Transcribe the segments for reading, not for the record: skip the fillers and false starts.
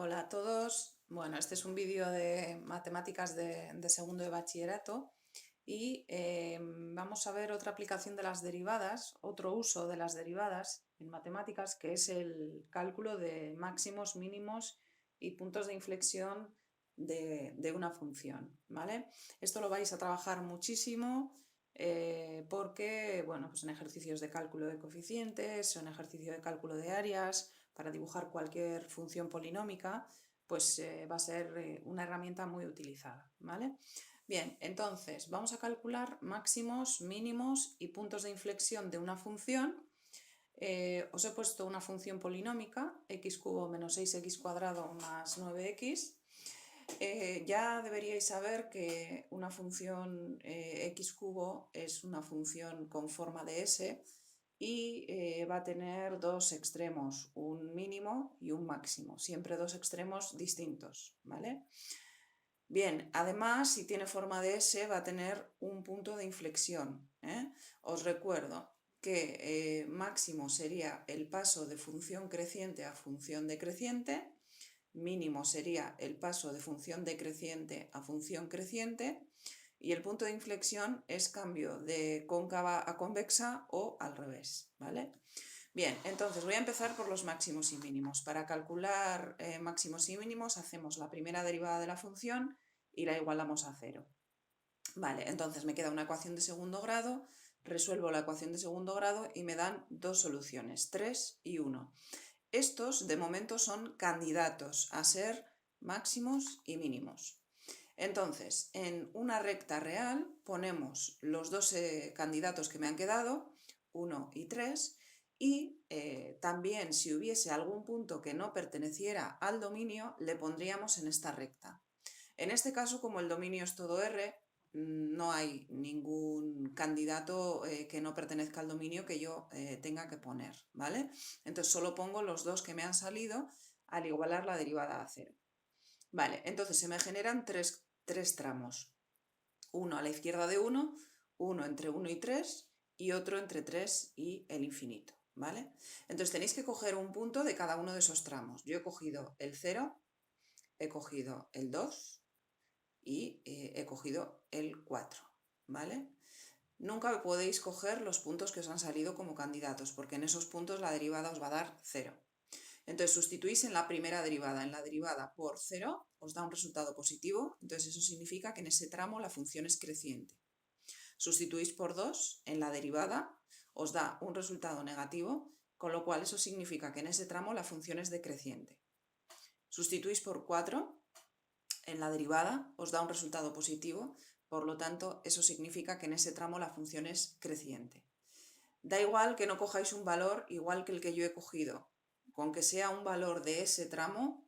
Hola a todos. Bueno, este es un vídeo de matemáticas de segundo de bachillerato y vamos a ver otra aplicación de las derivadas, otro uso de las derivadas en matemáticas, que es el cálculo de máximos, mínimos y puntos de inflexión de una función, ¿vale? Esto lo vais a trabajar muchísimo porque, bueno, pues en ejercicios de cálculo de coeficientes, en ejercicio de cálculo de áreas, para dibujar cualquier función polinómica, pues va a ser una herramienta muy utilizada, ¿vale? Bien, entonces vamos a calcular máximos, mínimos y puntos de inflexión de una función. Os he puesto una función polinómica, x cubo menos 6x cuadrado más 9x. Ya deberíais saber que una función x cubo es una función con forma de s y va a tener dos extremos, un mínimo y un máximo, siempre dos extremos distintos, ¿vale? Bien, además, si tiene forma de S, va a tener un punto de inflexión, ¿eh? Os recuerdo que máximo sería el paso de función creciente a función decreciente, mínimo sería el paso de función decreciente a función creciente, y el punto de inflexión es cambio de cóncava a convexa o al revés, ¿vale? Bien, entonces voy a empezar por los máximos y mínimos. Para calcular máximos y mínimos hacemos la primera derivada de la función y la igualamos a 0. Vale, entonces me queda una ecuación de segundo grado, resuelvo la ecuación de segundo grado y me dan dos soluciones, 3 y 1. Estos de momento son candidatos a ser máximos y mínimos. Entonces, en una recta real ponemos los dos candidatos que me han quedado, 1 y 3, y también si hubiese algún punto que no perteneciera al dominio, le pondríamos en esta recta. En este caso, como el dominio es todo R, no hay ningún candidato que no pertenezca al dominio que yo tenga que poner, ¿vale? Entonces solo pongo los dos que me han salido al igualar la derivada a 0. Vale, entonces se me generan tres tramos. Uno a la izquierda de 1, uno entre 1 y 3 y otro entre 3 y el infinito, ¿vale? Entonces tenéis que coger un punto de cada uno de esos tramos. Yo he cogido el 0, he cogido el 2 y he cogido el 4, ¿vale? Nunca podéis coger los puntos que os han salido como candidatos, porque en esos puntos la derivada os va a dar 0. Entonces sustituís en la primera derivada, en la derivada por 0, os da un resultado positivo, entonces eso significa que en ese tramo la función es creciente. Sustituís por 2 en la derivada, os da un resultado negativo, con lo cual eso significa que en ese tramo la función es decreciente. Sustituís por 4 en la derivada, os da un resultado positivo, por lo tanto eso significa que en ese tramo la función es creciente. Da igual que no cojáis un valor igual que el que yo he cogido, con que sea un valor de ese tramo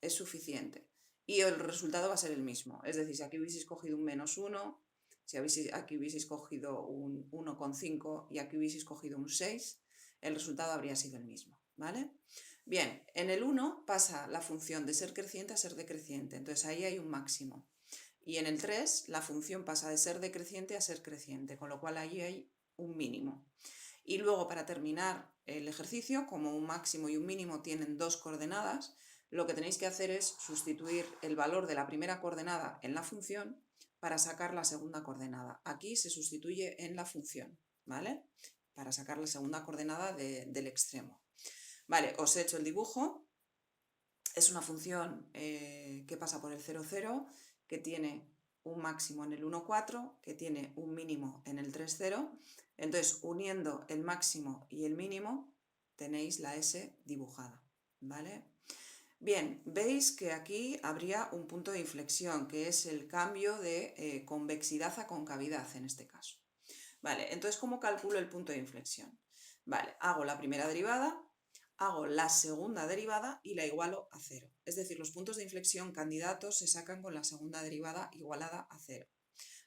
es suficiente y el resultado va a ser el mismo. Es decir, si aquí hubieseis cogido un -1, si aquí hubieseis cogido un 1,5 y aquí hubieseis cogido un 6, el resultado habría sido el mismo, ¿vale? Bien, en el 1 pasa la función de ser creciente a ser decreciente, entonces ahí hay un máximo. Y en el 3 la función pasa de ser decreciente a ser creciente, con lo cual ahí hay un mínimo. Y luego, para terminar el ejercicio, como un máximo y un mínimo tienen dos coordenadas, lo que tenéis que hacer es sustituir el valor de la primera coordenada en la función para sacar la segunda coordenada. Aquí se sustituye en la función, ¿vale? Para sacar la segunda coordenada del extremo. Vale, os he hecho el dibujo. Es una función que pasa por el 0, 0, que tiene un máximo en el 1, 4, que tiene un mínimo en el 3, 0. Entonces, uniendo el máximo y el mínimo, tenéis la S dibujada, ¿vale? Bien, veis que aquí habría un punto de inflexión, que es el cambio de convexidad a concavidad en este caso. Vale, entonces, ¿cómo calculo el punto de inflexión? Vale, hago la primera derivada, hago la segunda derivada y la igualo a 0. Es decir, los puntos de inflexión candidatos se sacan con la segunda derivada igualada a 0.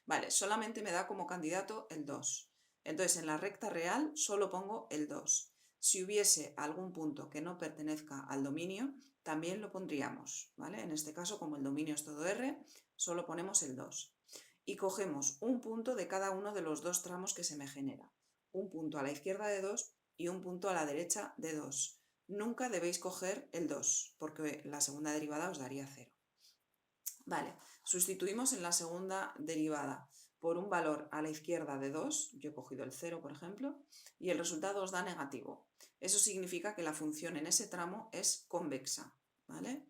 Vale, solamente me da como candidato el 2. Entonces, en la recta real solo pongo el 2. Si hubiese algún punto que no pertenezca al dominio, también lo pondríamos, ¿vale? En este caso, como el dominio es todo R, solo ponemos el 2. Y cogemos un punto de cada uno de los dos tramos que se me genera. Un punto a la izquierda de 2 y un punto a la derecha de 2. nunca debéis coger el 2, porque la segunda derivada os daría 0. Vale, sustituimos en la segunda derivada por un valor a la izquierda de 2, yo he cogido el 0 por ejemplo, y el resultado os da negativo. Eso significa que la función en ese tramo es convexa, ¿vale?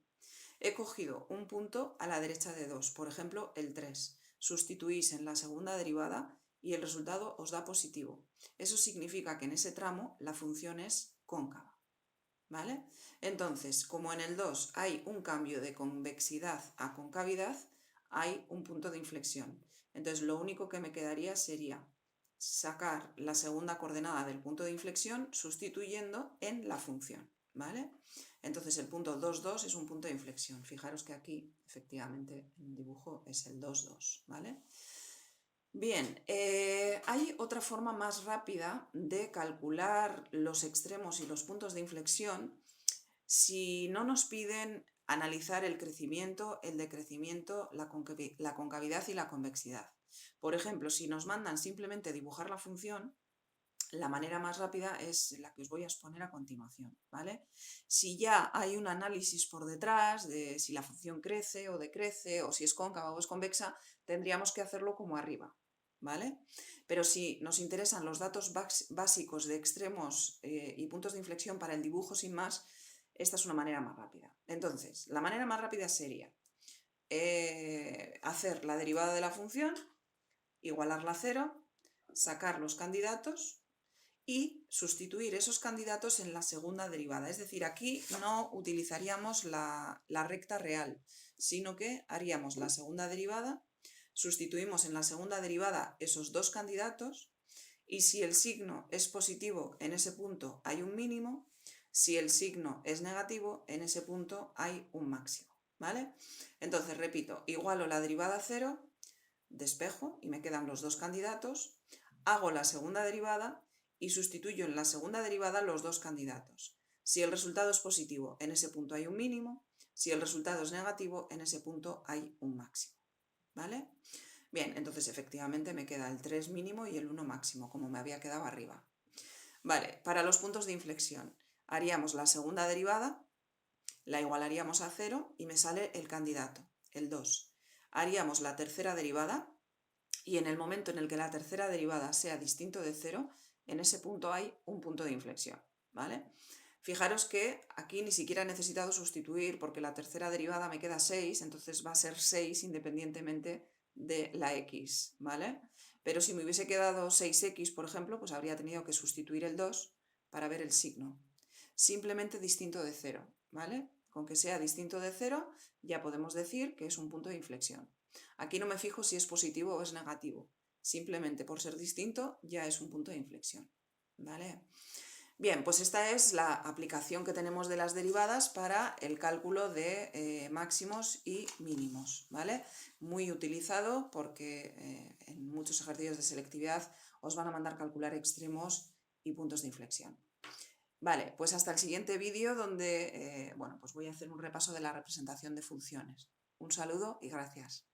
He cogido un punto a la derecha de 2, por ejemplo el 3. Sustituís en la segunda derivada y el resultado os da positivo. Eso significa que en ese tramo la función es cóncava, ¿vale? Entonces, como en el 2 hay un cambio de convexidad a concavidad, hay un punto de inflexión. Entonces, lo único que me quedaría sería sacar la segunda coordenada del punto de inflexión sustituyendo en la función, ¿vale? Entonces el punto 2, 2 es un punto de inflexión. Fijaros que aquí, efectivamente, en el dibujo es el 2, 2, ¿vale? Bien, hay otra forma más rápida de calcular los extremos y los puntos de inflexión si no nos piden analizar el crecimiento, el decrecimiento, la concavidad y la convexidad. Por ejemplo, si nos mandan simplemente dibujar la función, la manera más rápida es la que os voy a exponer a continuación, ¿vale? Si ya hay un análisis por detrás de si la función crece o decrece o si es cóncava o es convexa, tendríamos que hacerlo como arriba, ¿vale? Pero si nos interesan los datos básicos de extremos y puntos de inflexión para el dibujo sin más, esta es una manera más rápida. Entonces, la manera más rápida sería hacer la derivada de la función, igualarla a 0, sacar los candidatos y sustituir esos candidatos en la segunda derivada. Es decir, aquí no utilizaríamos la recta real, sino que haríamos la segunda derivada, sustituimos en la segunda derivada esos dos candidatos y si el signo es positivo, en ese punto hay un mínimo, si el signo es negativo, en ese punto hay un máximo, ¿vale? Entonces, repito, igualo la derivada a 0, despejo y me quedan los dos candidatos, hago la segunda derivada y sustituyo en la segunda derivada los dos candidatos. Si el resultado es positivo, en ese punto hay un mínimo. Si el resultado es negativo, en ese punto hay un máximo. ¿Vale? Bien, entonces efectivamente me queda el 3 mínimo y el 1 máximo, como me había quedado arriba. Vale, para los puntos de inflexión, haríamos la segunda derivada, la igualaríamos a 0 y me sale el candidato, el 2. Haríamos la tercera derivada y en el momento en el que la tercera derivada sea distinto de 0, en ese punto hay un punto de inflexión, ¿vale? Fijaros que aquí ni siquiera he necesitado sustituir porque la tercera derivada me queda 6, entonces va a ser 6 independientemente de la x, ¿vale? Pero si me hubiese quedado 6x, por ejemplo, pues habría tenido que sustituir el 2 para ver el signo. Simplemente distinto de 0, ¿vale? Con que sea distinto de 0 ya podemos decir que es un punto de inflexión. Aquí no me fijo si es positivo o es negativo. Simplemente por ser distinto ya es un punto de inflexión, ¿vale? Bien, pues esta es la aplicación que tenemos de las derivadas para el cálculo de máximos y mínimos, ¿vale? Muy utilizado porque en muchos ejercicios de selectividad os van a mandar calcular extremos y puntos de inflexión. Vale, pues hasta el siguiente vídeo donde bueno, pues voy a hacer un repaso de la representación de funciones. Un saludo y gracias.